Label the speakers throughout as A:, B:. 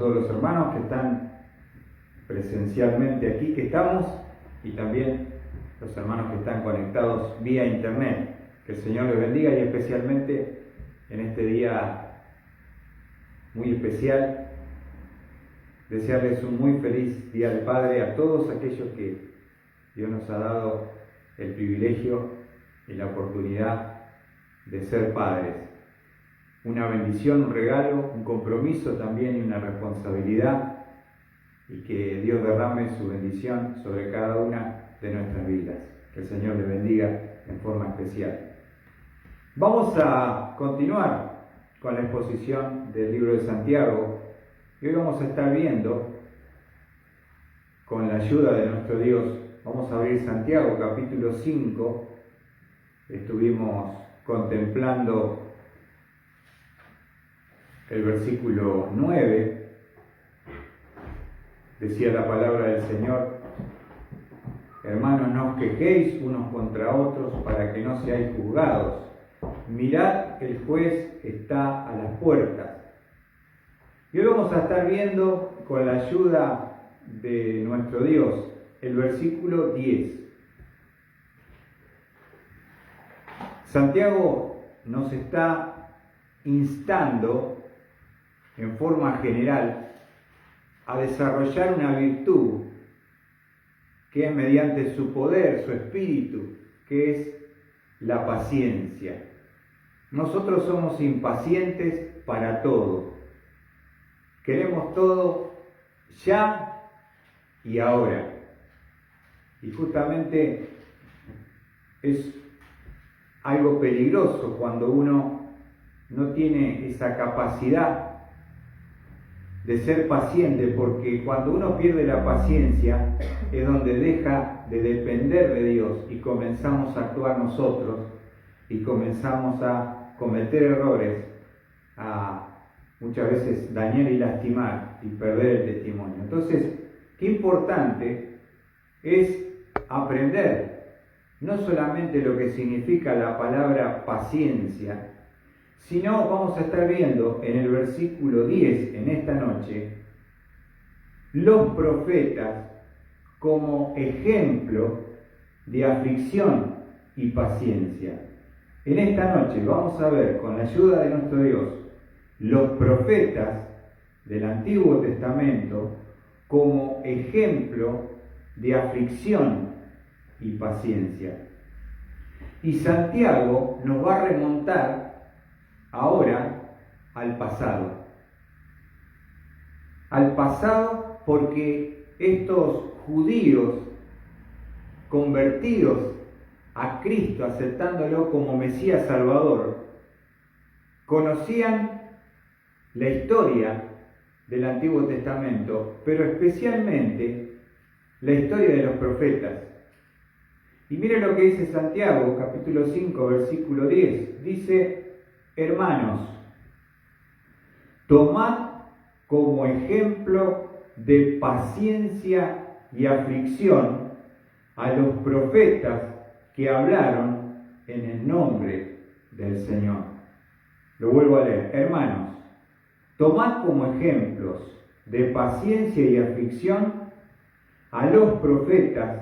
A: todos los hermanos que están presencialmente aquí, que estamos, y también los hermanos que están conectados vía internet. Que el Señor les bendiga, y especialmente en este día muy especial, desearles un muy feliz Día del Padre a todos aquellos que Dios nos ha dado el privilegio y la oportunidad de ser padres. Una bendición, un regalo, un compromiso también y una responsabilidad, y que Dios derrame su bendición sobre cada una de nuestras vidas. Que el Señor les bendiga en forma especial. Vamos a continuar con la exposición del libro de Santiago, y hoy vamos a estar viendo, con la ayuda de nuestro Dios, vamos a abrir Santiago capítulo 5. Estuvimos contemplando el versículo 9, decía la palabra del Señor: hermanos, no os quejéis unos contra otros para que no seáis juzgados. Mirad, el juez está a las puertas. Y hoy vamos a estar viendo, con la ayuda de nuestro Dios, el versículo 10. Santiago nos está instando en forma general a desarrollar una virtud que es mediante su poder, su espíritu, que es la paciencia. Nosotros somos impacientes para todo. Queremos todo ya y ahora. Y justamente es algo peligroso cuando uno no tiene esa capacidad de ser paciente, porque cuando uno pierde la paciencia es donde deja de depender de Dios y comenzamos a actuar nosotros y comenzamos a cometer errores, a muchas veces dañar y lastimar y perder el testimonio. Entonces, qué importante es aprender no solamente lo que significa la palabra paciencia, sino vamos a estar viendo en el versículo 10 en esta noche los profetas como ejemplo de aflicción y paciencia. En esta noche vamos a ver, con la ayuda de nuestro Dios, los profetas del Antiguo Testamento como ejemplo de aflicción y paciencia. Y Santiago nos va a remontar ahora al pasado. Al pasado, porque estos judíos convertidos a Cristo, aceptándolo como Mesías Salvador, conocían la historia del Antiguo Testamento, pero especialmente la historia de los profetas. Y mire lo que dice Santiago, capítulo 5, versículo 10. Dice: hermanos, tomad como ejemplo de paciencia y aflicción a los profetas que hablaron en el nombre del Señor. Lo vuelvo a leer. Hermanos, tomad como ejemplos de paciencia y aflicción a los profetas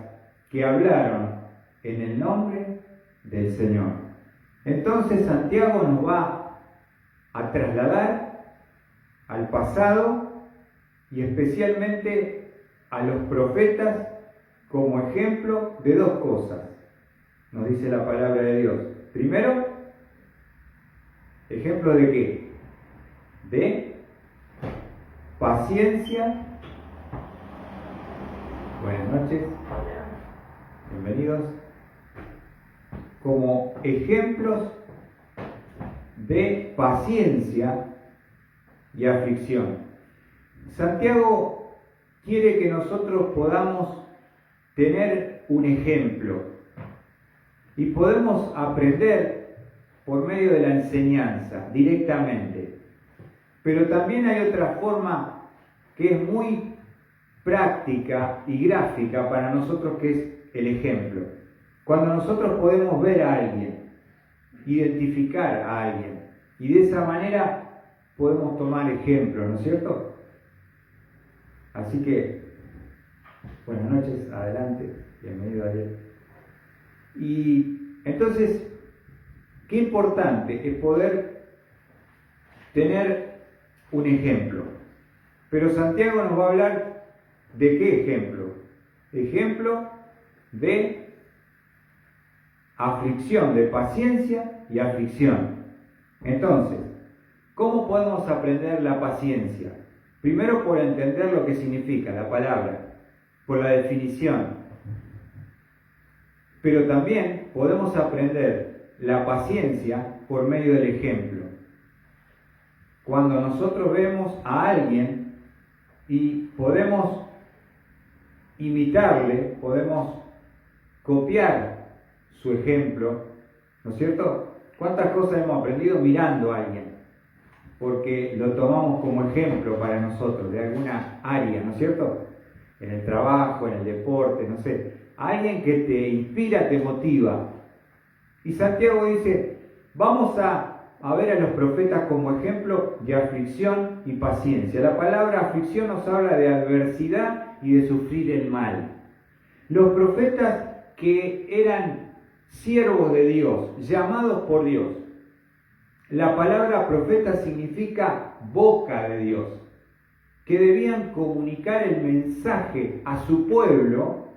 A: que hablaron en el nombre del Señor. Entonces Santiago nos va a trasladar al pasado y especialmente a los profetas como ejemplo de dos cosas. Nos dice la palabra de Dios. Primero, ¿ejemplo de qué? De paciencia. Buenas noches. Bienvenidos. Como ejemplos de paciencia y aflicción. Santiago quiere que nosotros podamos tener un ejemplo y podemos aprender por medio de la enseñanza directamente. Pero también hay otra forma que es muy práctica y gráfica para nosotros, que es el ejemplo. Cuando nosotros podemos ver a alguien, identificar a alguien, y de esa manera podemos tomar ejemplos, ¿no es cierto? Así que, buenas noches, adelante, bienvenido Ariel. Y entonces, qué importante es poder tener un ejemplo. Pero Santiago nos va a hablar de qué ejemplo. Ejemplo de aflicción, de paciencia y aflicción. Entonces, ¿cómo podemos aprender la paciencia? Primero por entender lo que significa la palabra, por la definición. Pero también podemos aprender la paciencia por medio del ejemplo. Cuando nosotros vemos a alguien y podemos imitarle, podemos copiar su ejemplo, ¿no es cierto? ¿Cuántas cosas hemos aprendido mirando a alguien? Porque lo tomamos como ejemplo para nosotros, de alguna área, ¿no es cierto? En el trabajo, en el deporte, no sé. Alguien que te inspira, te motiva. Y Santiago dice, vamos a ver a los profetas como ejemplo de aflicción y paciencia. La palabra aflicción nos habla de adversidad y de sufrir el mal. Los profetas que eran siervos de Dios, llamados por Dios. La palabra profeta significa boca de Dios, que debían comunicar el mensaje a su pueblo,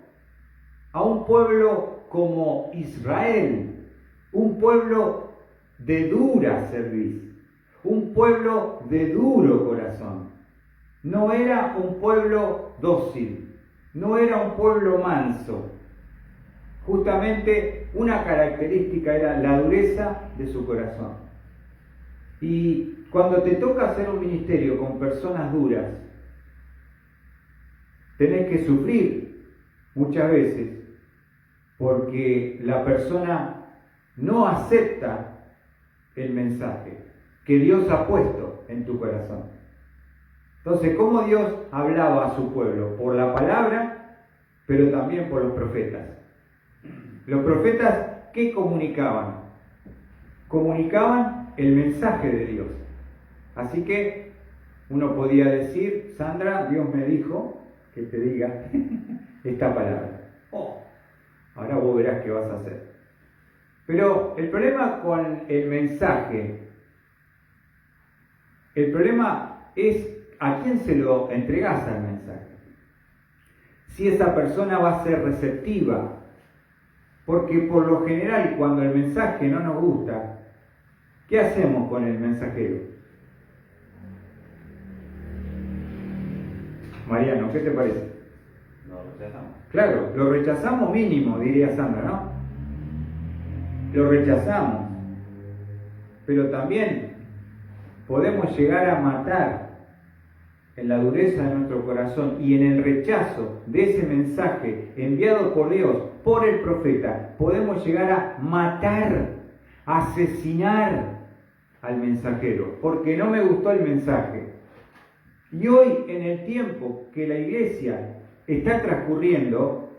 A: a un pueblo como Israel, un pueblo de dura cerviz, un pueblo de duro corazón. No era un pueblo dócil, no era un pueblo manso. Justamente una característica era la dureza de su corazón. Y cuando te toca hacer un ministerio con personas duras, tenés que sufrir muchas veces porque la persona no acepta el mensaje que Dios ha puesto en tu corazón. Entonces, ¿cómo Dios hablaba a su pueblo? Por la palabra, pero también por los profetas. Los profetas, ¿qué comunicaban? Comunicaban el mensaje de Dios. Así que uno podía decir, Sandra, Dios me dijo que te diga esta palabra. Oh, ahora vos verás qué vas a hacer. Pero el problema con el mensaje, el problema es a quién se lo entregás al mensaje. Si esa persona va a ser receptiva, porque por lo general cuando el mensaje no nos gusta, ¿qué hacemos con el mensajero? Mariano, ¿qué te parece?
B: Lo rechazamos.
A: Claro, lo rechazamos mínimo, diría Sandra, ¿no? Lo rechazamos. Pero también podemos llegar a matar en la dureza de nuestro corazón y en el rechazo de ese mensaje enviado por Dios, por el profeta, podemos llegar a matar, asesinar al mensajero, porque no me gustó el mensaje. Y hoy, en el tiempo que la iglesia está transcurriendo,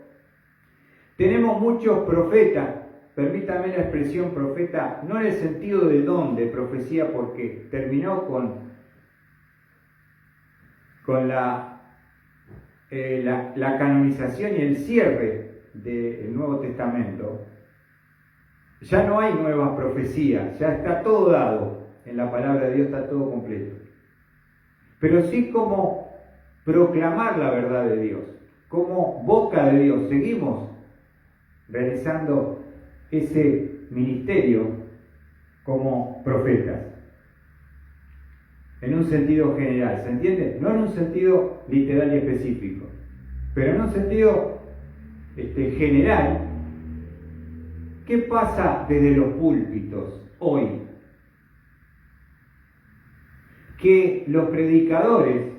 A: tenemos muchos profetas, permítame la expresión profeta, no en el sentido de don, de profecía, porque terminó con la canonización y el cierre del Nuevo Testamento. Ya no hay nuevas profecías, ya está todo dado, en la palabra de Dios está todo completo. Pero sí como proclamar la verdad de Dios, como boca de Dios, seguimos realizando ese ministerio como profetas. En un sentido general, ¿se entiende? No en un sentido literal y específico, pero en un sentido general. ¿Qué pasa desde los púlpitos hoy? Que los predicadores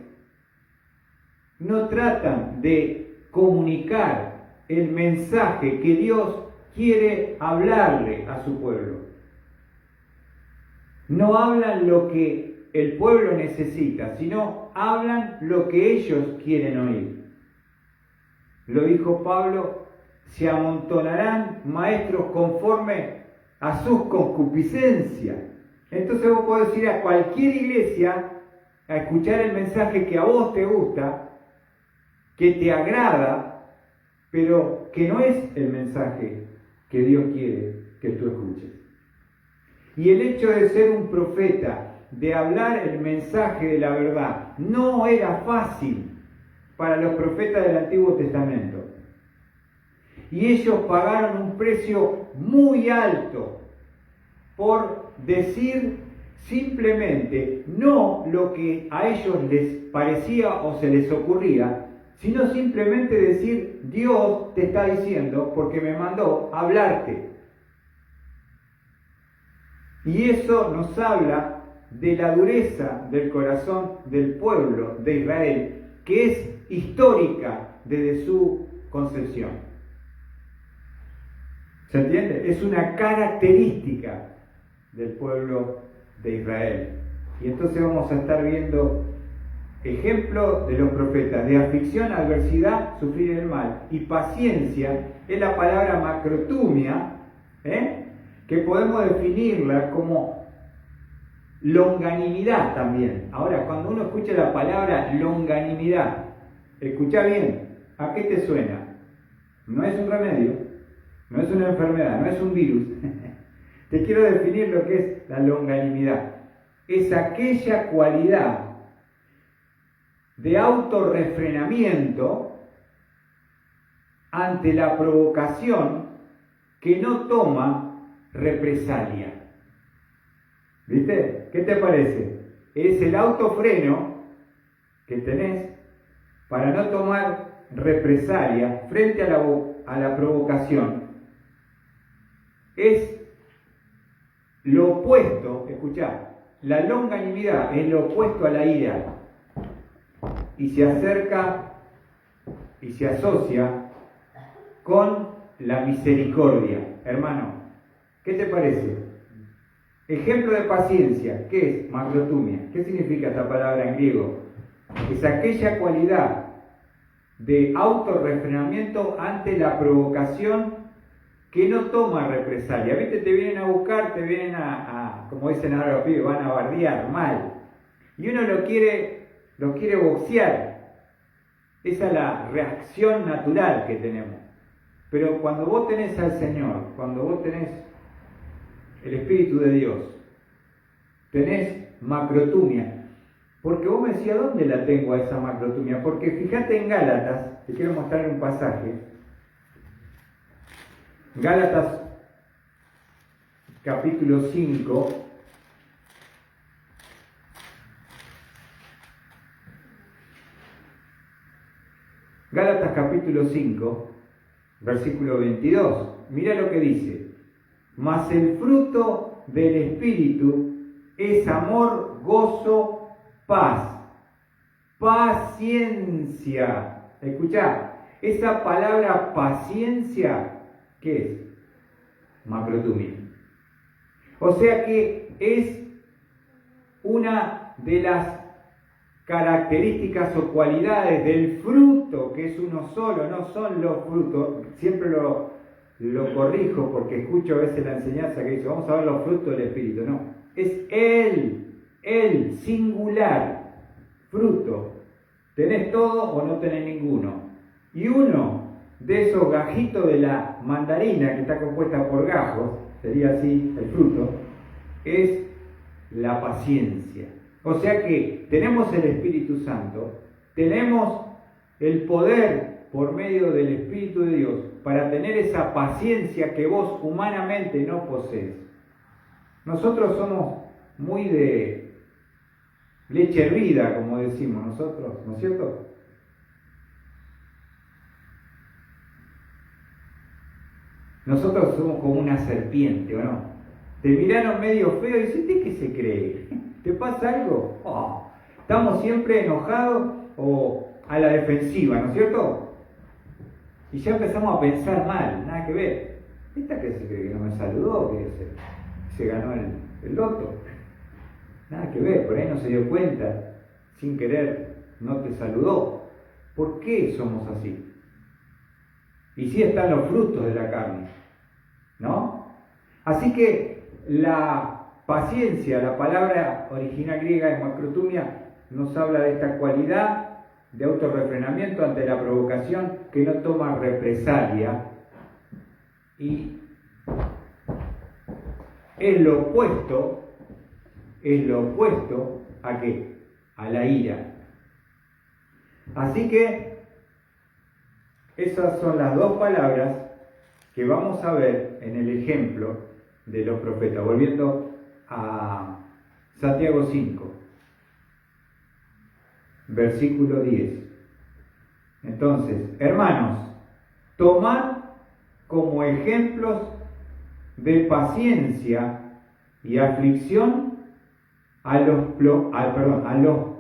A: no tratan de comunicar el mensaje que Dios quiere hablarle a su pueblo. No hablan lo que el pueblo necesita, sino hablan lo que ellos quieren oír. Lo dijo Pablo, se amontonarán maestros conforme a sus concupiscencias. Entonces vos podés ir a cualquier iglesia a escuchar el mensaje que a vos te gusta que te agrada, pero que no es el mensaje que Dios quiere que tú escuches. Y el hecho de ser un profeta, de hablar el mensaje de la verdad, no era fácil para los profetas del Antiguo Testamento. Y ellos pagaron un precio muy alto por decir simplemente no lo que a ellos les parecía o se les ocurría, sino simplemente decir: Dios te está diciendo porque me mandó a hablarte. Y eso nos habla de la dureza del corazón del pueblo de Israel, que es histórica desde su concepción. ¿Se entiende? Es una característica del pueblo de Israel. Y entonces vamos a estar viendo ejemplo de los profetas de aflicción, adversidad, sufrir el mal, y paciencia es la palabra macrotumia, que podemos definirla como longanimidad también. Ahora, cuando uno escucha la palabra longanimidad, escucha bien, ¿a qué te suena? No es un remedio, no es una enfermedad, no es un virus. Te quiero definir lo que es la longanimidad. Es aquella cualidad de autorrefrenamiento ante la provocación que no toma represalia. ¿Viste? ¿Qué te parece? Es el autofreno que tenés para no tomar represalia frente a la provocación. Es lo opuesto, escuchá, la longanimidad es lo opuesto a la ira y se acerca y se asocia con la misericordia. Hermano, ¿qué te parece? Ejemplo de paciencia, ¿qué es macrotumia? ¿Qué significa esta palabra en griego? Es aquella cualidad de autorrefrenamiento ante la provocación que no toma represalia. ¿Viste? Te vienen a buscar, te vienen como dicen ahora los pibes, van a bardear mal. Y uno lo quiere boxear. Esa es la reacción natural que tenemos. Pero cuando vos tenés al Señor, cuando vos tenés el Espíritu de Dios, tenés macrotumia. Porque vos me decías, ¿dónde la tengo a esa macrotumia? Porque fíjate en Gálatas, te quiero mostrar un pasaje. Gálatas capítulo 5. Gálatas capítulo 5, versículo 22. Mira lo que dice. Mas el fruto del Espíritu es amor, gozo, paz, paciencia. Escuchá, esa palabra paciencia, ¿qué es? Macrotumia. O sea que es una de las características o cualidades del fruto, que es uno solo, no son los frutos. Siempre lo corrijo porque escucho a veces la enseñanza que dice, vamos a ver los frutos del Espíritu. No, es el singular fruto. ¿Tenés todo o no tenés ninguno? Y uno de esos gajitos de la mandarina, que está compuesta por gajos, sería así el fruto, es la paciencia. O sea que tenemos el Espíritu Santo, tenemos el poder por medio del Espíritu de Dios para tener esa paciencia que vos humanamente no posees. Nosotros somos muy de leche hervida, como decimos nosotros, ¿no es cierto? Nosotros somos como una serpiente, ¿o no? Te miraron medio feo y dices, ¿de qué se cree? ¿Te pasa algo? Oh, estamos siempre enojados o a la defensiva, ¿no es cierto? Y ya empezamos a pensar mal, nada que ver. ¿Esta que se cree que no me saludó? Que se ganó el loto. Nada que ver, por ahí no se dio cuenta, sin querer no te saludó. ¿Por qué somos así? Y sí están los frutos de la carne, ¿no? Así que la paciencia, la palabra original griega es macrotumia, nos habla de esta cualidad de autorrefrenamiento ante la provocación, que no toma represalia, y es lo opuesto ¿a qué? A la ira. Así que esas son las dos palabras que vamos a ver en el ejemplo de los profetas. Volviendo a Santiago 5, versículo 10. Entonces, hermanos, tomad como ejemplos de paciencia y aflicción a los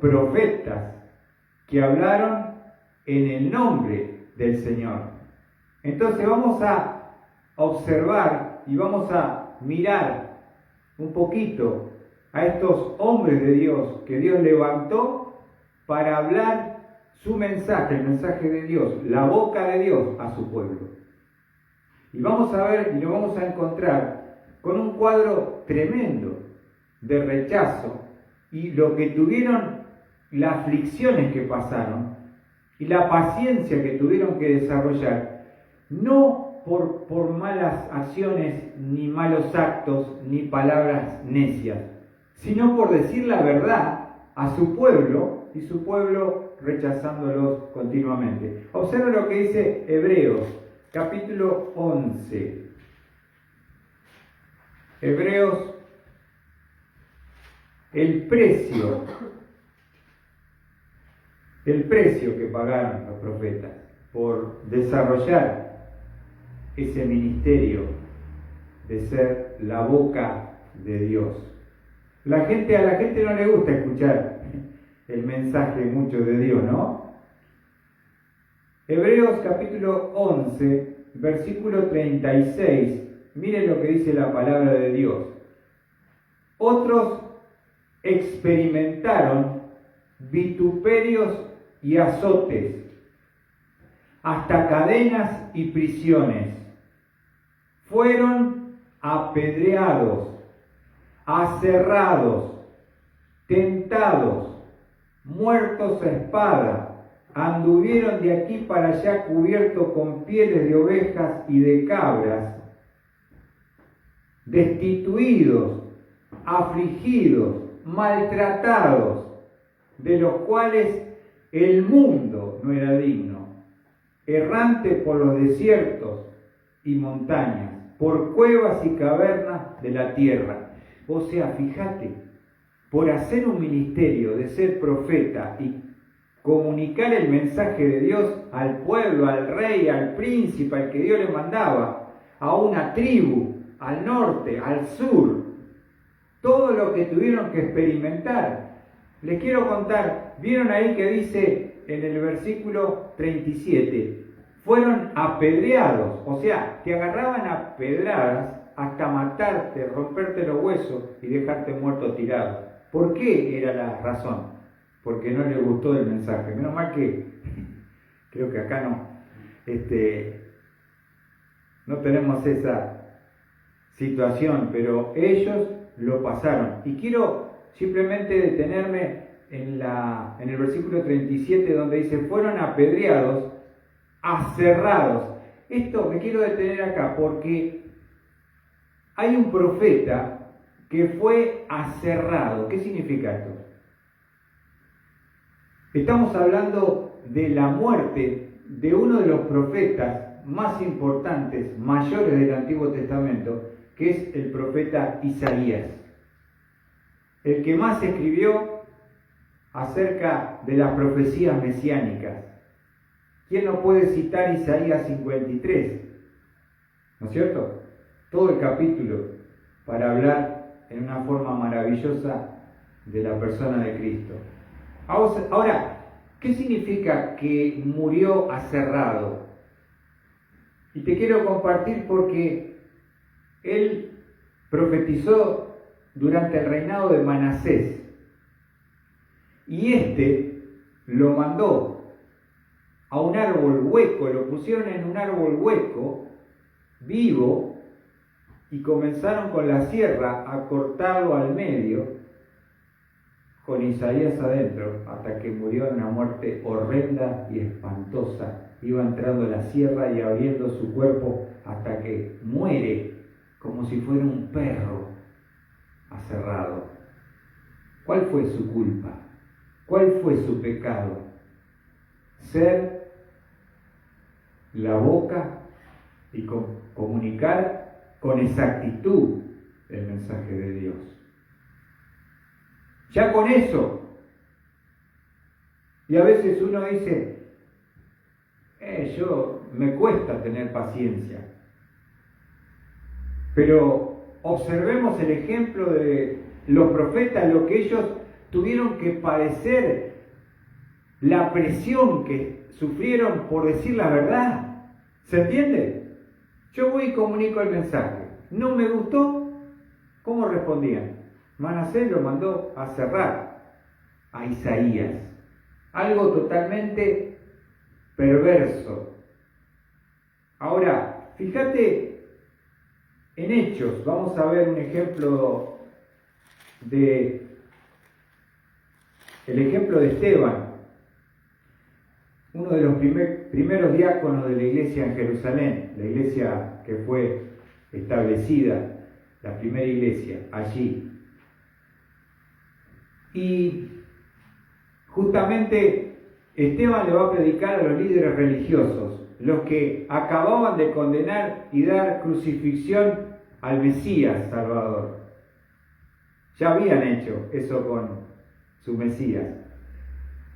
A: profetas que hablaron en el nombre del Señor. Entonces vamos a observar y vamos a mirar un poquito a estos hombres de Dios que Dios levantó para hablar su mensaje, el mensaje de Dios, la boca de Dios a su pueblo. Y vamos a ver y nos vamos a encontrar con un cuadro tremendo de rechazo y lo que tuvieron, las aflicciones que pasaron y la paciencia que tuvieron que desarrollar, no por malas acciones, ni malos actos, ni palabras necias, sino por decir la verdad a su pueblo y su pueblo rechazándolos continuamente. Observa lo que dice Hebreos, capítulo 11. Hebreos, el precio que pagaron los profetas por desarrollar ese ministerio de ser la boca de Dios. A la gente no le gusta escuchar el mensaje mucho de Dios, ¿no? Hebreos capítulo 11, versículo 36. Miren lo que dice la palabra de Dios. Otros experimentaron vituperios y azotes, hasta cadenas y prisiones. Fueron apedreados, aserrados, tentados, muertos a espada, anduvieron de aquí para allá cubiertos con pieles de ovejas y de cabras, destituidos, afligidos, maltratados, de los cuales el mundo no era digno, errante por los desiertos y montañas, por cuevas y cavernas de la tierra. O sea, fíjate, por hacer un ministerio de ser profeta y comunicar el mensaje de Dios al pueblo, al rey, al príncipe, al que Dios le mandaba, a una tribu, al norte, al sur, todo lo que tuvieron que experimentar. Les quiero contar, vieron ahí que dice en el versículo 37, fueron apedreados, o sea, te agarraban a pedradas hasta matarte, romperte los huesos y dejarte muerto tirado. ¿Por qué era la razón? Porque no les gustó el mensaje. Menos mal que, creo que acá no tenemos esa situación, pero ellos lo pasaron. Y quiero simplemente detenerme en el versículo 37 donde dice, fueron apedreados, aserrados. Esto me quiero detener acá porque hay un profeta que fue aserrado. ¿Qué significa esto? Estamos hablando de la muerte de uno de los profetas más importantes, mayores del Antiguo Testamento, que es el profeta Isaías, el que más escribió acerca de las profecías mesiánicas. ¿Quién no puede citar Isaías 53? ¿No es cierto? Todo el capítulo para hablar en una forma maravillosa de la persona de Cristo. Ahora, ¿qué significa que murió aserrado? Y te quiero compartir porque él profetizó durante el reinado de Manasés. Y lo mandó a un árbol hueco, lo pusieron en un árbol hueco, vivo, y comenzaron con la sierra a cortarlo al medio, con Isaías adentro, hasta que murió en una muerte horrenda y espantosa. Iba entrando a la sierra y abriendo su cuerpo hasta que muere como si fuera un perro aserrado. ¿Cuál fue su culpa? ¿Cuál fue su pecado? Ser la boca y comunicar con exactitud el mensaje de Dios. Ya con eso. Y a veces uno dice, yo me cuesta tener paciencia. Pero observemos el ejemplo de los profetas, lo que ellos tuvieron que padecer, la presión que sufrieron por decir la verdad. ¿Se entiende? Yo voy y comunico el mensaje. ¿No me gustó? ¿Cómo respondían? Manasés lo mandó a cerrar a Isaías. Algo totalmente perverso. Ahora, fíjate en Hechos. Vamos a ver un ejemplo el ejemplo de Esteban, uno de los primeros diáconos de la iglesia en Jerusalén, la iglesia que fue establecida, la primera iglesia allí. Y justamente Esteban le va a predicar a los líderes religiosos, los que acababan de condenar y dar crucifixión al Mesías Salvador. Ya habían hecho eso con su Mesías.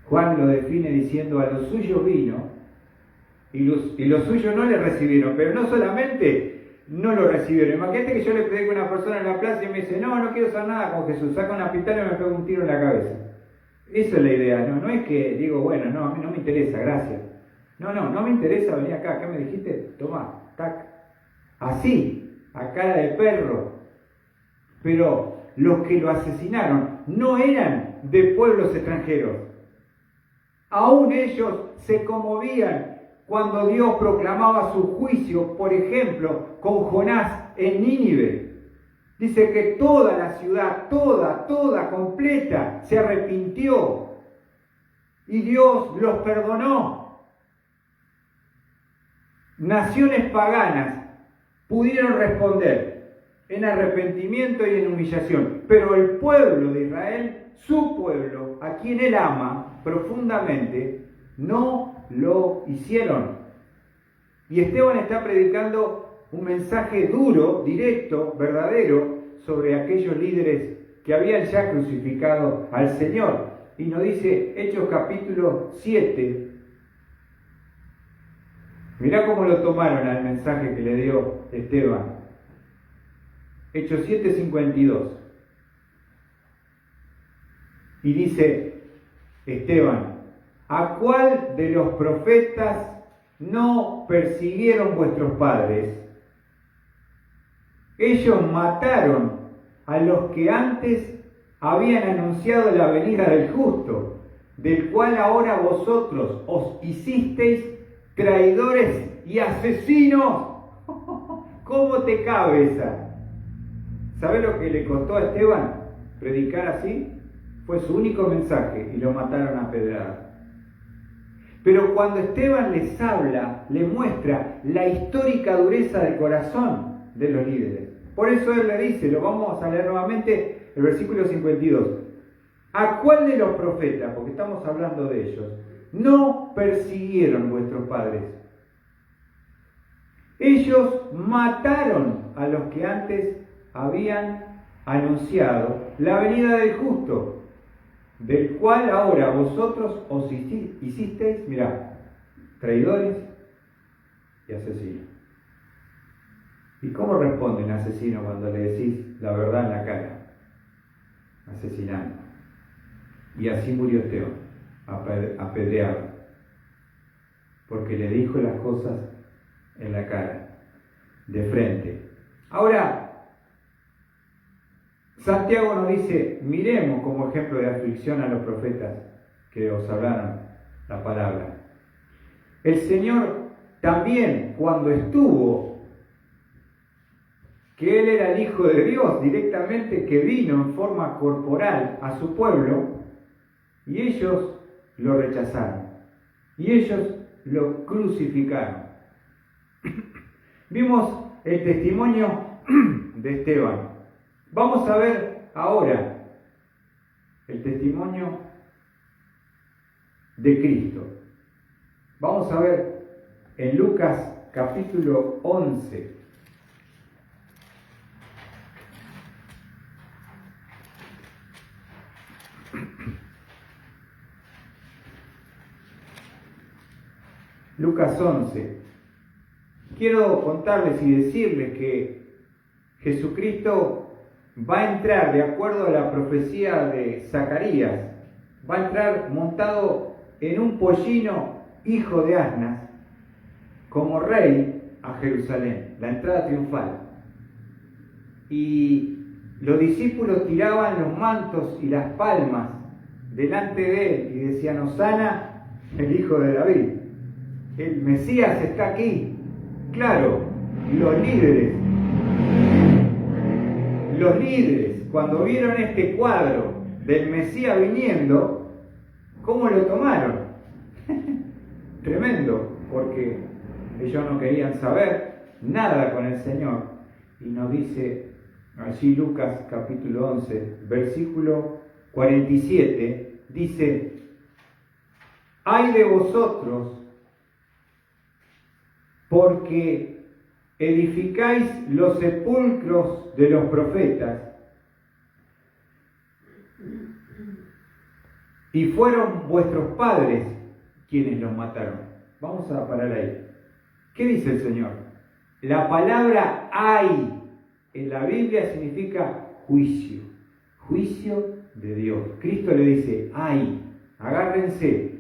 A: Juan lo define diciendo: a los suyos vino y los suyos no le recibieron, pero no solamente no lo recibieron. Imagínate que yo le predico a una persona en la plaza y me dice: no quiero hacer nada con Jesús, saca una pistola y me pega un tiro en la cabeza. Esa es la idea, no es que digo, bueno, no, a mí no me interesa, gracias. No me interesa venir acá, ¿qué me dijiste? Tomá, tac. Así, a cara de perro. Pero los que lo asesinaron no eran de pueblos extranjeros. Aún ellos se conmovían cuando Dios proclamaba su juicio, por ejemplo, con Jonás en Nínive. Dice que toda la ciudad, toda completa, se arrepintió y Dios los perdonó. Naciones paganas pudieron responder en arrepentimiento y en humillación, pero el pueblo de Israel, su pueblo, a quien él ama profundamente, no lo hicieron. Y Esteban está predicando un mensaje duro, directo, verdadero, sobre aquellos líderes que habían ya crucificado al Señor. Y nos dice Hechos capítulo 7. Mirá cómo lo tomaron al mensaje que le dio Esteban. Hechos 7:52. Y dice Esteban: ¿a cuál de los profetas no persiguieron vuestros padres? Ellos mataron a los que antes habían anunciado la venida del justo, del cual ahora vosotros os hicisteis traidores y asesinos. ¿Cómo te cabe esa? ¿Sabes lo que le costó a Esteban predicar así? Fue su único mensaje y lo mataron a pedradas. Pero cuando Esteban les habla, le muestra la histórica dureza del corazón de los líderes. Por eso él le dice, lo vamos a leer nuevamente, el versículo 52. ¿A cuál de los profetas, porque estamos hablando de ellos, no persiguieron vuestros padres? Ellos mataron a los que antes habían anunciado la venida del justo, del cual ahora vosotros os hicisteis, mirá, traidores y asesinos. ¿Y cómo responde un asesino cuando le decís la verdad en la cara? Asesinando. Y así murió Esteban, apedreado, porque le dijo las cosas en la cara, de frente. Ahora, Santiago nos dice, miremos como ejemplo de aflicción a los profetas que os hablaron la palabra. El Señor también, cuando estuvo, que Él era el Hijo de Dios directamente, que vino en forma corporal a su pueblo, y ellos lo rechazaron, y ellos lo crucificaron. Vimos el testimonio de Esteban. Vamos a ver ahora el testimonio de Cristo. Vamos a ver en Lucas capítulo 11. Lucas 11. Quiero contarles y decirles que Jesucristo va a entrar, de acuerdo a la profecía de Zacarías, va a entrar montado en un pollino hijo de asnas, como rey a Jerusalén, la entrada triunfal. Y los discípulos tiraban los mantos y las palmas delante de él y decían: Hosana, el hijo de David. El Mesías está aquí. Claro, los líderes, cuando vieron este cuadro del Mesías viniendo, ¿cómo lo tomaron? Tremendo, porque ellos no querían saber nada con el Señor. Y nos dice allí Lucas capítulo 11, versículo 47, dice: ¡ay de vosotros, porque edificáis los sepulcros de los profetas, y fueron vuestros padres quienes los mataron! Vamos a parar ahí. ¿Qué dice el Señor? La palabra ay en la Biblia significa juicio, juicio de Dios. Cristo le dice: ay, agárrense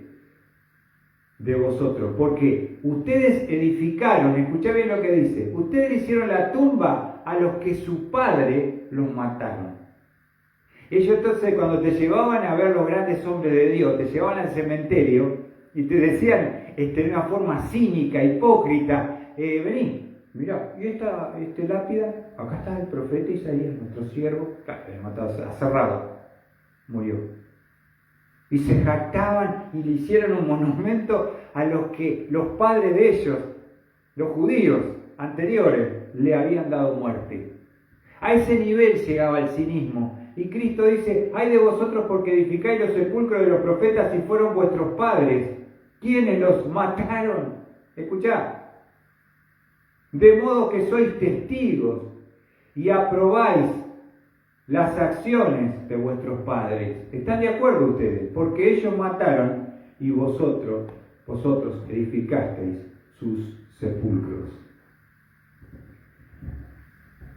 A: de vosotros, porque ustedes edificaron, escuchá bien lo que dice, ustedes hicieron la tumba a los que su padre los mataron. Ellos entonces, cuando te llevaban a ver los grandes hombres de Dios, te llevaban al cementerio y te decían de una forma cínica, hipócrita: vení, mirá, y esta lápida, acá está el profeta Isaías, nuestro siervo, el matado, cerrado, murió. Y se jactaban y le hicieron un monumento a los que los padres de ellos, los judíos anteriores, le habían dado muerte. A ese nivel llegaba el cinismo. Y Cristo dice: ay de vosotros, porque edificáis los sepulcros de los profetas y fueron vuestros padres quienes los mataron. Escuchá. De modo que sois testigos y aprobáis las acciones de vuestros padres. ¿Están de acuerdo ustedes? Porque ellos mataron y vosotros edificasteis sus sepulcros.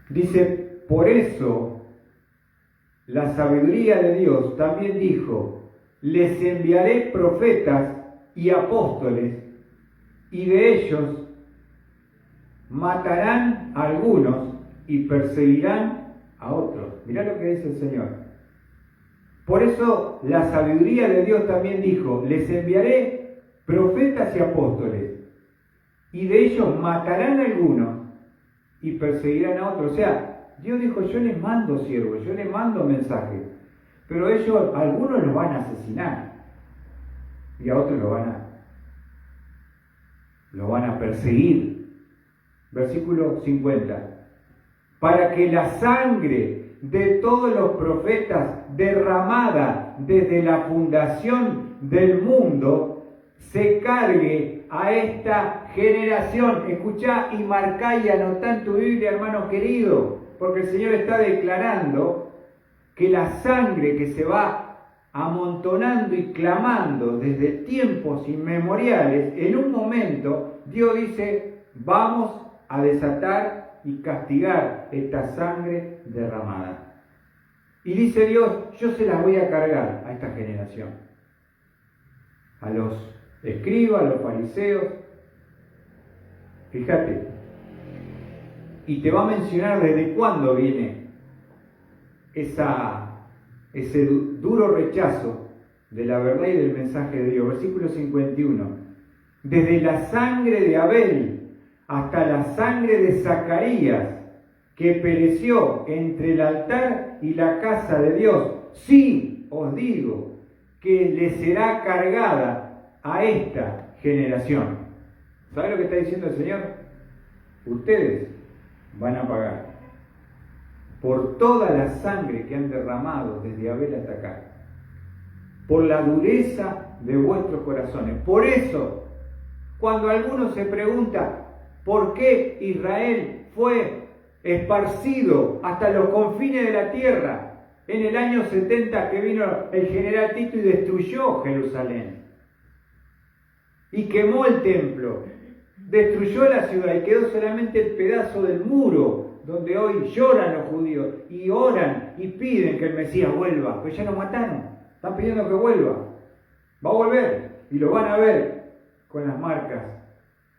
A: Dice: por eso la sabiduría de Dios también dijo: les enviaré profetas y apóstoles, y de ellos matarán a algunos y perseguirán a otros. Mirá lo que dice el Señor. Por eso la sabiduría de Dios también dijo: les enviaré profetas y apóstoles, y de ellos matarán a algunos y perseguirán a otros. O sea, Dios dijo: yo les mando siervos, yo les mando mensajes, pero ellos, algunos los van a asesinar y a otros lo van a perseguir. Versículo 50. Para que la sangre de todos los profetas derramada desde la fundación del mundo se cargue a esta generación. Escuchá y marcá y anotá en tu Biblia, hermano querido, porque el Señor está declarando que la sangre que se va amontonando y clamando desde tiempos inmemoriales, en un momento Dios dice: vamos a desatar y castigar esta sangre derramada. Y dice Dios: yo se las voy a cargar a esta generación, a los escribas, a los fariseos. Fíjate, y te va a mencionar desde cuándo viene ese duro rechazo de la verdad y del mensaje de Dios. Versículo 51. Desde la sangre de Abel hasta la sangre de Zacarías, que pereció entre el altar y la casa de Dios. Sí, os digo que le será cargada a esta generación. ¿Sabe lo que está diciendo el Señor? Ustedes van a pagar por toda la sangre que han derramado desde Abel hasta acá, por la dureza de vuestros corazones. Por eso, cuando alguno se pregunta por qué Israel fue esparcido hasta los confines de la tierra en el año 70 que vino el general Tito y destruyó Jerusalén y quemó el templo, destruyó la ciudad y quedó solamente el pedazo del muro donde hoy lloran los judíos y oran y piden que el Mesías vuelva, pues ya lo mataron, están pidiendo que vuelva, va a volver y lo van a ver con las marcas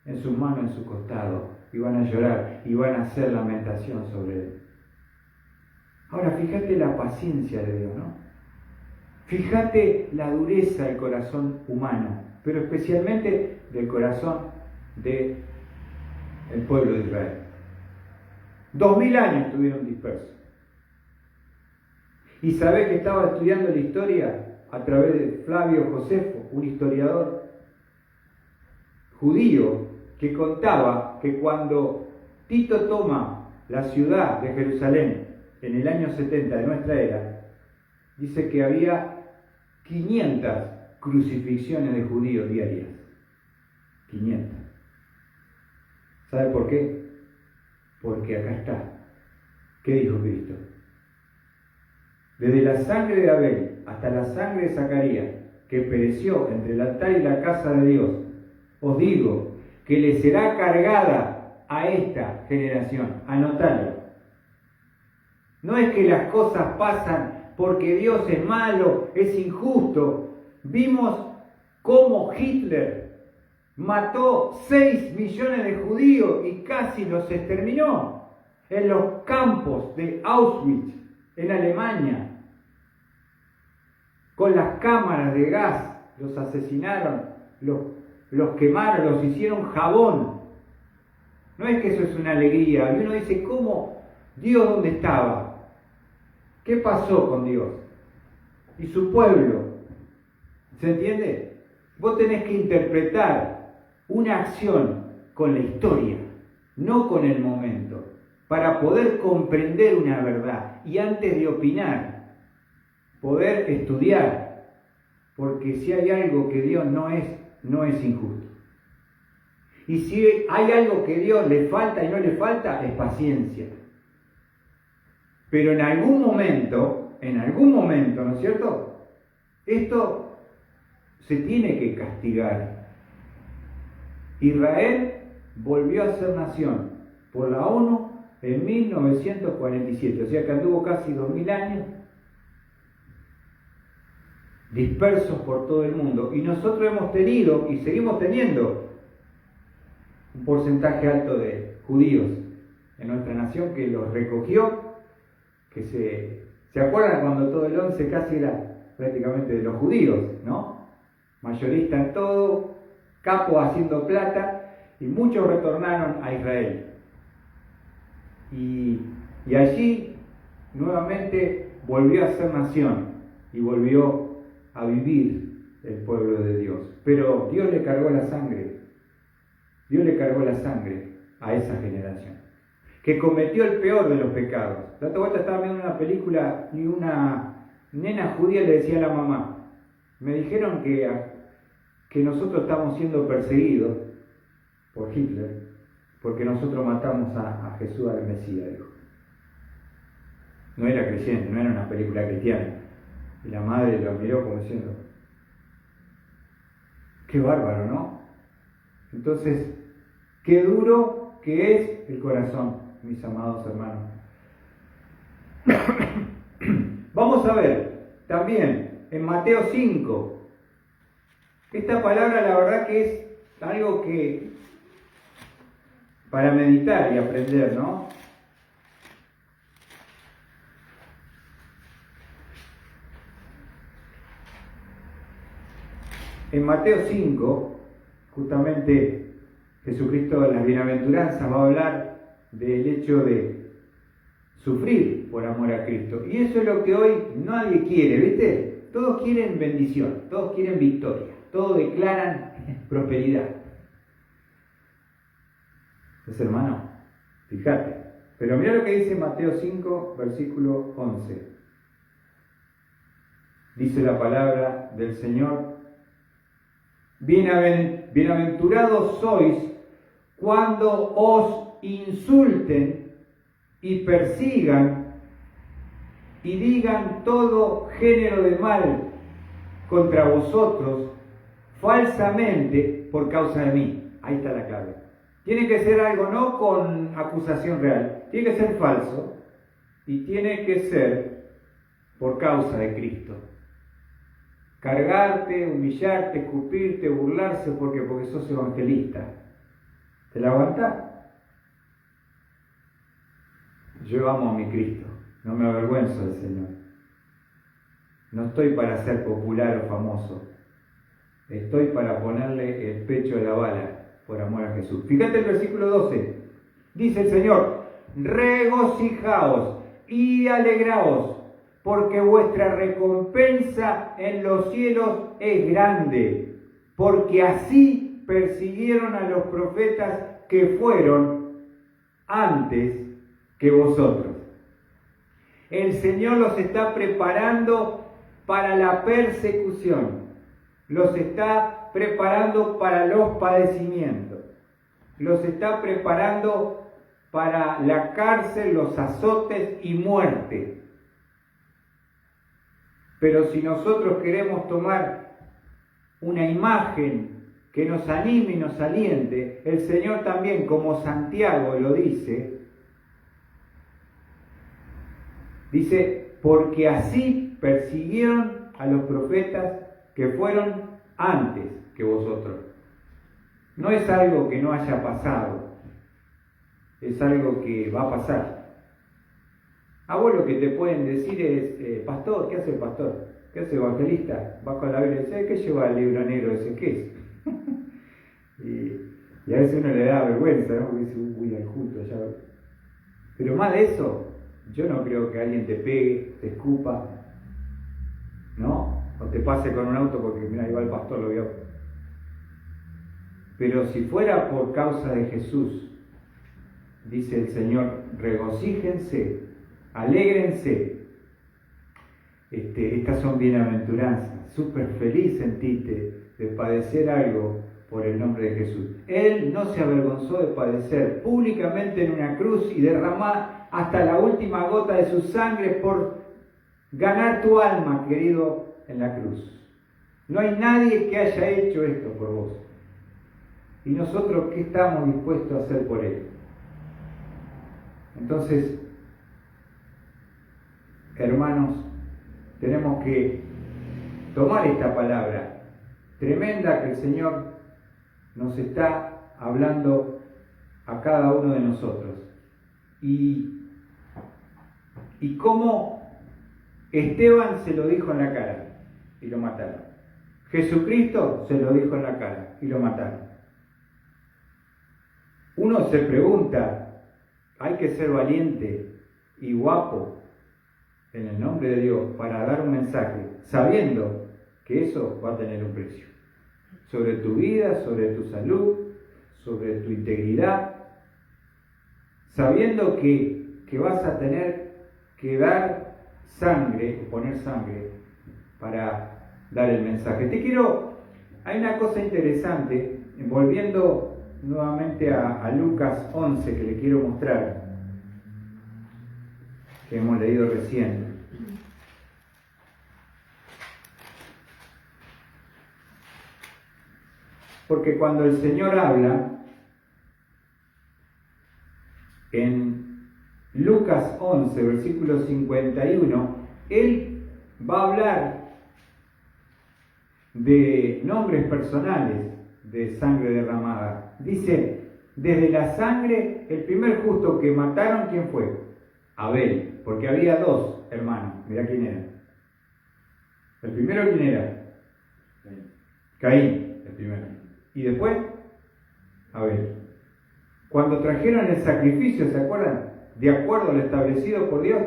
A: en sus manos, en su costado, y van a llorar y van a hacer lamentación sobre él. Ahora fíjate la paciencia de Dios, ¿no? Fíjate la dureza del corazón humano, pero especialmente del corazón del pueblo de Israel. 2000 años estuvieron dispersos. Y sabés que estaba estudiando la historia a través de Flavio Josefo, un historiador judío, que contaba que cuando Tito toma la ciudad de Jerusalén en el año 70 de nuestra era, dice que había 500 crucifixiones de judíos diarias. 500. ¿Sabe por qué? Porque acá está. ¿Qué dijo Cristo? Desde la sangre de Abel hasta la sangre de Zacarías, que pereció entre el altar y la casa de Dios, os digo que le será cargada a esta generación. Anotalo. No es que las cosas pasan porque Dios es malo, es injusto. Vimos cómo Hitler mató 6 millones de judíos y casi los exterminó en los campos de Auschwitz, en Alemania. Con las cámaras de gas los asesinaron, los quemaron, los hicieron jabón. No es que eso es una alegría. Y uno dice, ¿cómo? ¿Dios dónde estaba? ¿Qué pasó con Dios? Y su pueblo. ¿Se entiende? Vos tenés que interpretar una acción con la historia, no con el momento, para poder comprender una verdad y antes de opinar, poder estudiar. Porque si hay algo que Dios no es injusto. Y si hay algo que Dios le falta y no le falta, es paciencia. Pero en algún momento, ¿no es cierto? Esto se tiene que castigar. Israel volvió a ser nación por la ONU en 1947, o sea que anduvo casi 2000 años dispersos por todo el mundo, y nosotros hemos tenido y seguimos teniendo un porcentaje alto de judíos en nuestra nación que los recogió, que se acuerdan cuando todo el 11 casi era prácticamente de los judíos, ¿no? Mayorista en todo, capo haciendo plata, y muchos retornaron a Israel. Y allí nuevamente volvió a ser nación y volvió a vivir el pueblo de Dios. Pero Dios le cargó la sangre. Dios le cargó la sangre a esa generación, que cometió el peor de los pecados. La otra vuelta estaba viendo una película y una nena judía le decía a la mamá, me dijeron que nosotros estamos siendo perseguidos por Hitler porque nosotros matamos a Jesús, al Mesías, dijo. No era creyente, no era una película cristiana. Y la madre lo miró como diciendo, qué bárbaro, ¿no? Entonces, qué duro que es el corazón, mis amados hermanos. Vamos a ver también en Mateo 5. Esta palabra la verdad que es algo que para meditar y aprender, ¿no? En Mateo 5, justamente Jesucristo en las bienaventuranzas va a hablar del hecho de sufrir por amor a Cristo. Y eso es lo que hoy nadie quiere, ¿viste? todos quieren bendición, todos quieren victoria, todos declaran prosperidad. Entonces, hermano, fíjate. Pero mira lo que dice Mateo 5, versículo 11. Dice la palabra del Señor: bienaventurados sois cuando os insulten y persigan y digan todo género de mal contra vosotros falsamente por causa de mí. Ahí está la clave. Tiene que ser algo no con acusación real, tiene que ser falso y tiene que ser por causa de Cristo. Cargarte, humillarte, escupirte, burlarse porque sos evangelista. ¿Te la aguantás? Yo amo a mi Cristo, no me avergüenzo del Señor. No estoy para ser popular o famoso. Estoy para ponerle el pecho a la bala por amor a Jesús. Fíjate el versículo 12. Dice el Señor: regocijaos y alegraos, porque vuestra recompensa en los cielos es grande, porque así persiguieron a los profetas que fueron antes que vosotros. El Señor los está preparando para la persecución, los está preparando para los padecimientos, los está preparando para la cárcel, los azotes y muerte. Pero si nosotros queremos tomar una imagen que nos anime y nos aliente, el Señor también, como Santiago lo dice, porque así persiguieron a los profetas que fueron antes que vosotros. No es algo que no haya pasado, es algo que va a pasar. A vos lo que te pueden decir es: pastor, ¿qué hace el pastor? ¿Qué hace el evangelista? Va con la Biblia y dice: ¿qué lleva el libro negro ese? ¿Qué es? y a veces uno le da vergüenza, ¿no? Porque dice: uy, al justo allá. Pero más de eso, yo no creo que alguien te pegue, te escupa, ¿no? O te pase con un auto porque, mira, igual el pastor lo vio. Pero si fuera por causa de Jesús, dice el Señor: regocíjense, alégrense. Estas son bienaventuranzas. Súper feliz sentite de padecer algo por el nombre de Jesús. Él no se avergonzó de padecer públicamente en una cruz y derramar hasta la última gota de su sangre por ganar tu alma, querido, en la cruz. No hay nadie que haya hecho esto por vos. ¿Y nosotros qué estamos dispuestos a hacer por él? Entonces, hermanos, tenemos que tomar esta palabra tremenda que el Señor nos está hablando a cada uno de nosotros. Y cómo Esteban se lo dijo en la cara y lo mataron. Jesucristo se lo dijo en la cara y lo mataron. Uno se pregunta: hay que ser valiente y guapo en el nombre de Dios para dar un mensaje, sabiendo que eso va a tener un precio. Sobre tu vida, sobre tu salud, sobre tu integridad, sabiendo que vas a tener que dar sangre, poner sangre para dar el mensaje. Hay una cosa interesante, volviendo nuevamente a Lucas 11, que le quiero mostrar, que hemos leído recién. Porque cuando el Señor habla en Lucas 11, versículo 51, Él va a hablar de nombres personales de sangre derramada. Dice: desde la sangre, el primer justo que mataron, ¿quién fue? Abel, porque había dos hermanos. Mirá quién era. ¿El primero quién era? Caín, el primero. Y después, Abel. Cuando trajeron el sacrificio, ¿se acuerdan? De acuerdo a lo establecido por Dios,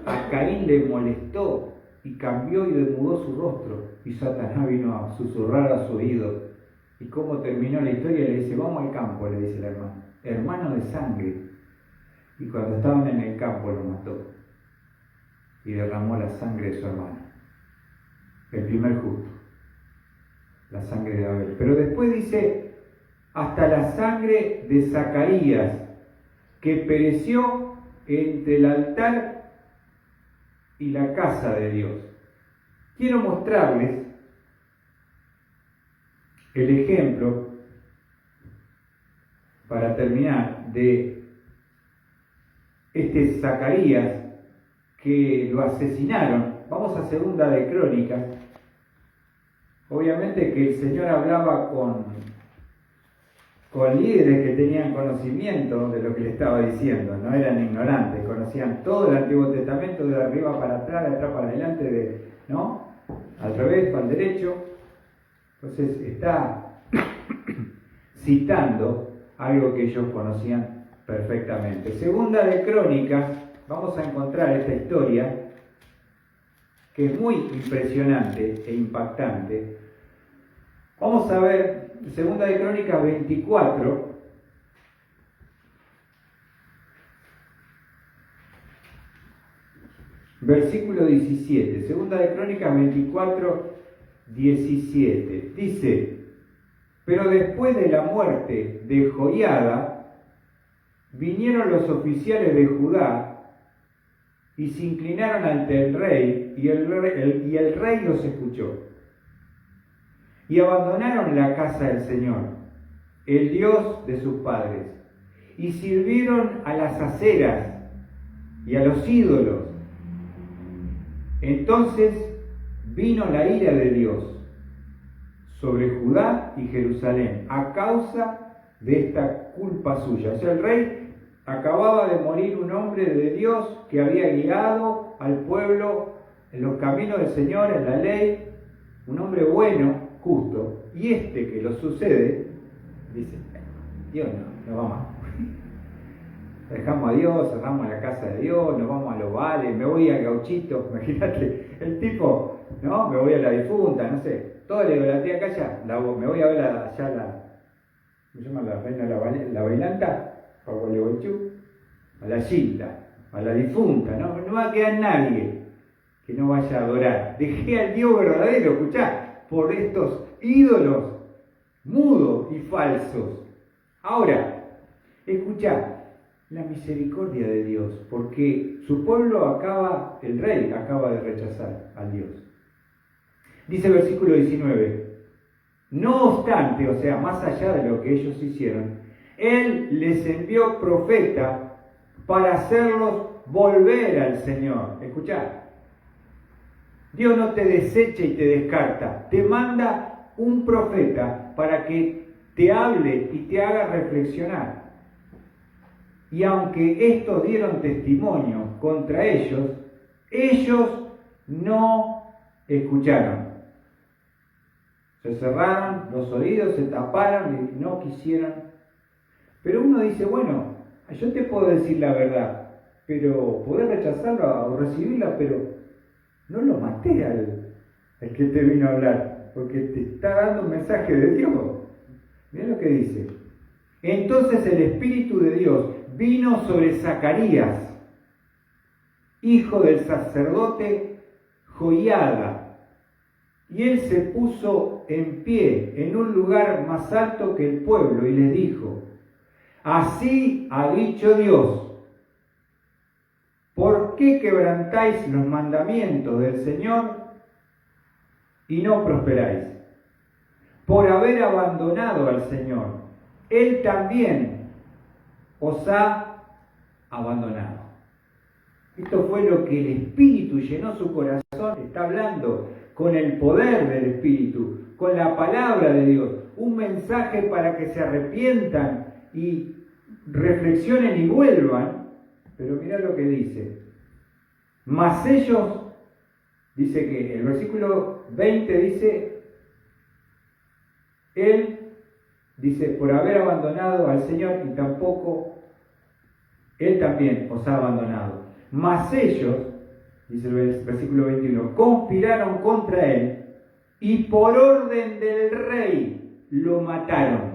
A: a Caín le molestó y cambió y demudó su rostro. Y Satanás vino a susurrar a su oído. ¿Y cómo terminó la historia? Le dice, vamos al campo, le dice el hermano. Hermano de sangre. Y cuando estaban en el campo lo mató. Y derramó la sangre de su hermano. El primer justo. La sangre de Abel. Pero después dice, hasta la sangre de Zacarías, que pereció entre el altar y la casa de Dios. Quiero mostrarles el ejemplo, para terminar, de este Zacarías que lo asesinaron. Vamos a Segunda de Crónicas. Obviamente que el Señor hablaba con líderes que tenían conocimiento de lo que le estaba diciendo, no eran ignorantes, conocían todo el Antiguo Testamento de arriba para atrás, de atrás para adelante, ¿no? Al revés, para el derecho. Entonces está citando algo que ellos conocían perfectamente. Segunda de Crónicas, vamos a encontrar esta historia que es muy impresionante e impactante. Vamos a ver Segunda de Crónicas 24, versículo 17. Segunda de Crónicas 24, 17. Dice, pero después de la muerte de Joiada, vinieron los oficiales de Judá y se inclinaron ante el rey, y el rey los escuchó. Y abandonaron la casa del Señor, el Dios de sus padres, y sirvieron a las aceras y a los ídolos. Entonces vino la ira de Dios sobre Judá y Jerusalén a causa de esta culpa suya. O sea, el rey acababa de morir, un hombre de Dios que había guiado al pueblo en los caminos del Señor, en la ley, un hombre bueno, justo, y este que lo sucede, dice, Dios no vamos. Dejamos a Dios, cerramos la casa de Dios, nos vamos a los vales, me voy a Gauchito, imagínate, el tipo, me voy a la difunta, no sé, toda la idolatría acá ya, me voy a ver allá ¿cómo se llama la reina la bailanta? A Gualeguaychú, a la Gilda, a la difunta, no va a quedar nadie que no vaya a adorar. Dejé al Dios verdadero, escuchá, por estos ídolos mudos y falsos. Ahora, escuchá, la misericordia de Dios, porque su pueblo el rey acaba de rechazar al Dios. Dice el versículo 19, no obstante, o sea, más allá de lo que ellos hicieron, Él les envió profeta para hacerlos volver al Señor. Escuchá, Dios no te desecha y te descarta, te manda un profeta para que te hable y te haga reflexionar. Y aunque estos dieron testimonio contra ellos no escucharon. Se cerraron los oídos, se taparon y no quisieron. Pero uno dice, bueno, yo te puedo decir la verdad, pero podés rechazarla o recibirla, pero no lo maté al que te vino a hablar, porque te está dando un mensaje de Dios. Mirá lo que dice. Entonces el Espíritu de Dios vino sobre Zacarías, hijo del sacerdote Joiada, y él se puso en pie en un lugar más alto que el pueblo y les dijo, así ha dicho Dios, ¿por qué quebrantáis los mandamientos del Señor y no prosperáis? Por haber abandonado al Señor, Él también os ha abandonado. Esto fue lo que el Espíritu llenó su corazón. Está hablando con el poder del Espíritu, con la palabra de Dios. Un mensaje para que se arrepientan y reflexionen y vuelvan. Pero mirá lo que dice. Mas ellos, dice que el versículo 20 dice, Él dice, por haber abandonado al Señor y tampoco Él también os ha abandonado. Mas ellos dice el versículo 21, conspiraron contra él y por orden del rey lo mataron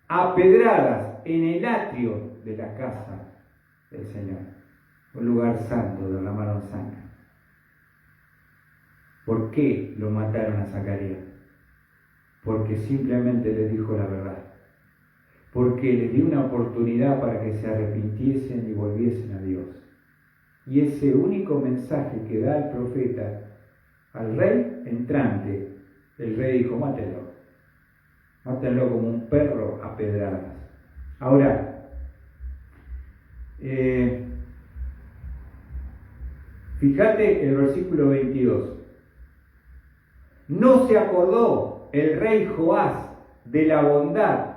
A: a pedradas en el atrio de la casa del Señor, un lugar santo, derramaron sangre. ¿Por qué lo mataron a Zacarías? Porque simplemente les dijo la verdad, porque les dio una oportunidad para que se arrepintiesen y volviesen a Dios. Y ese único mensaje que da el profeta al rey entrante, el rey dijo, mátenlo como un perro a pedradas. Ahora, fíjate el versículo 22. No se acordó el rey Joás de la bondad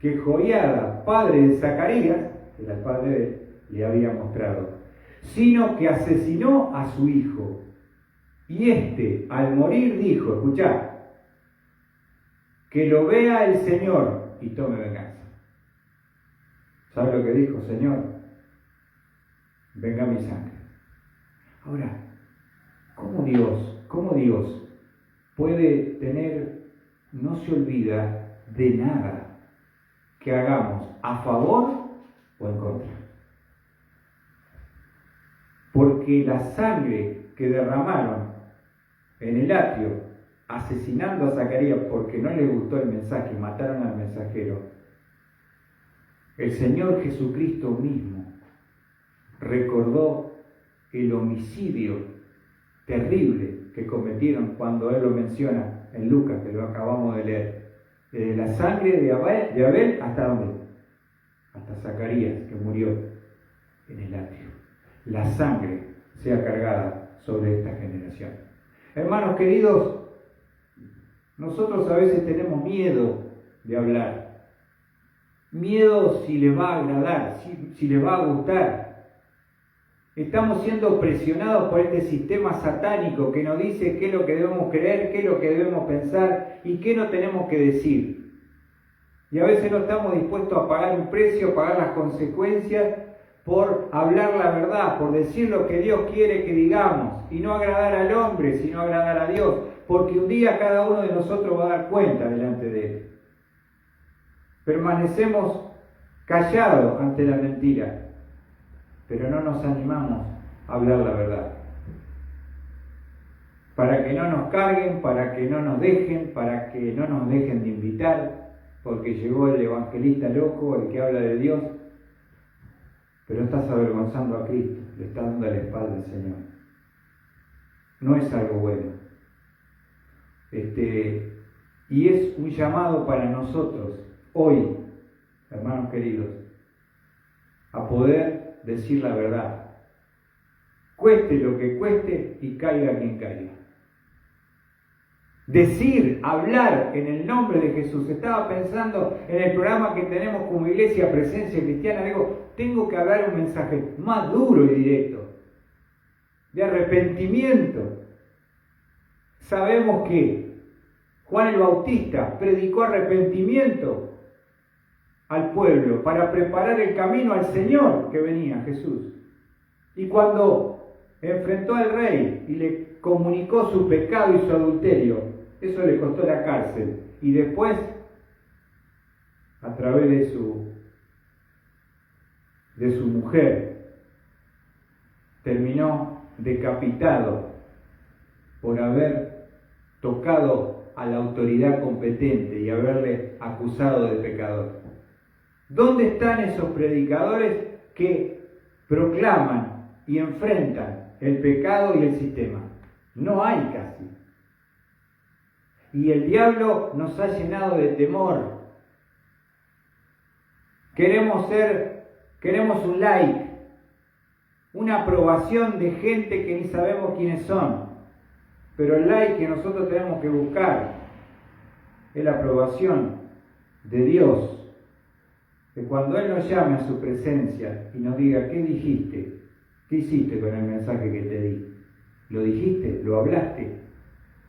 A: que Joiada, padre de Zacarías, que era el padre de él, le había mostrado, sino que asesinó a su hijo. Y éste, al morir, dijo, escuchá, que lo vea el Señor y tome venganza. ¿Sabe lo que dijo? Señor, venga mi sangre. Ahora, ¿cómo Dios puede tener, no se olvida de nada que hagamos a favor o en contra? Porque la sangre que derramaron en el atrio, asesinando a Zacarías porque no le gustó el mensaje y mataron al mensajero, el Señor Jesucristo mismo recordó el homicidio terrible que cometieron cuando Él lo menciona en Lucas, que lo acabamos de leer. Desde la sangre de Abel hasta ¿dónde? Hasta Zacarías, que murió en el atrio. La sangre sea cargada sobre esta generación. Hermanos queridos, nosotros a veces tenemos miedo de hablar. Miedo si les va a agradar, si les va a gustar. Estamos siendo presionados por este sistema satánico que nos dice qué es lo que debemos creer, qué es lo que debemos pensar y qué no tenemos que decir. Y a veces no estamos dispuestos a pagar un precio, a pagar las consecuencias por hablar la verdad, por decir lo que Dios quiere que digamos y no agradar al hombre, sino agradar a Dios, porque un día cada uno de nosotros va a dar cuenta delante de Él. Permanecemos callados ante la mentira, pero no nos animamos a hablar la verdad. Para que no nos carguen, para que no nos dejen, para que no nos dejen de invitar, porque llegó el evangelista loco, el que habla de Dios, pero estás avergonzando a Cristo, le estás dando la espalda al Señor. No es algo bueno. Y es un llamado para nosotros, hoy, hermanos queridos, a poder decir la verdad. Cueste lo que cueste y caiga quien caiga. Decir, hablar en el nombre de Jesús. Estaba pensando en el programa que tenemos como Iglesia Presencia Cristiana. Digo, tengo que hablar un mensaje más duro y directo, de arrepentimiento. Sabemos que Juan el Bautista predicó arrepentimiento al pueblo para preparar el camino al Señor que venía, Jesús. Y cuando enfrentó al rey y le comunicó su pecado y su adulterio, eso le costó la cárcel. Y después, a través de su mujer, terminó decapitado por haber tocado a la autoridad competente y haberle acusado de pecador. ¿Dónde están esos predicadores que proclaman y enfrentan el pecado y el sistema? No hay casi. Y el diablo nos ha llenado de temor. Queremos un like, una aprobación de gente que ni sabemos quiénes son. Pero el like que nosotros tenemos que buscar es la aprobación de Dios. Que cuando Él nos llame a su presencia y nos diga, ¿qué dijiste? ¿Qué hiciste con el mensaje que te di? ¿Lo dijiste? ¿Lo hablaste?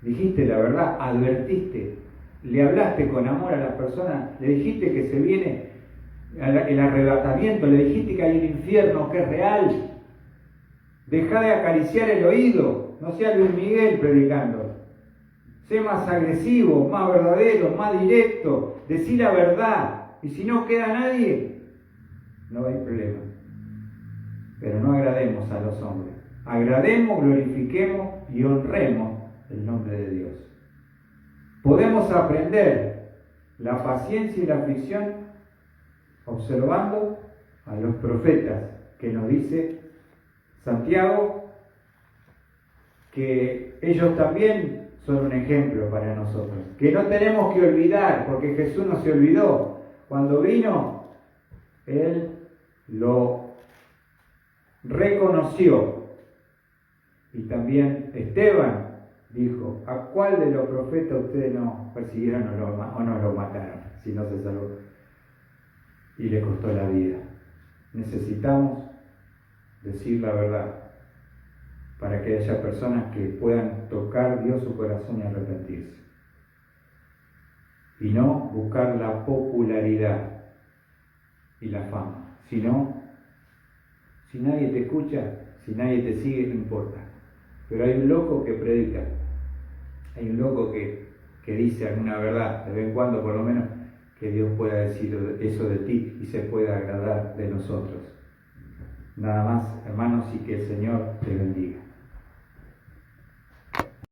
A: ¿Dijiste la verdad? ¿Advertiste? ¿Le hablaste con amor a las personas? ¿Le dijiste que se viene el arrebatamiento? ¿Le dijiste que hay un infierno que es real? Deja de acariciar el oído, no sea Luis Miguel predicando. Sé más agresivo, más verdadero, más directo, decí la verdad. Y si no queda nadie, no hay problema. Pero no agrademos a los hombres. Agrademos, glorifiquemos y honremos el nombre de Dios. Podemos aprender la paciencia y la aflicción observando a los profetas, que nos dice Santiago que ellos también son un ejemplo para nosotros, que no tenemos que olvidar, porque Jesús no se olvidó. Cuando vino, Él lo reconoció. Y también Esteban dijo: ¿a cuál de los profetas ustedes no persiguieron o no lo mataron, si no se salvó? Y le costó la vida. Necesitamos decir la verdad para que haya personas que puedan tocar Dios su corazón y arrepentirse. Y no buscar la popularidad y la fama, sino, si nadie te escucha, si nadie te sigue, no importa. Pero hay un loco que predica, hay un loco que dice alguna verdad, de vez en cuando por lo menos, que Dios pueda decir eso de ti y se pueda agradar de nosotros. Nada más, hermanos, y que el Señor te bendiga.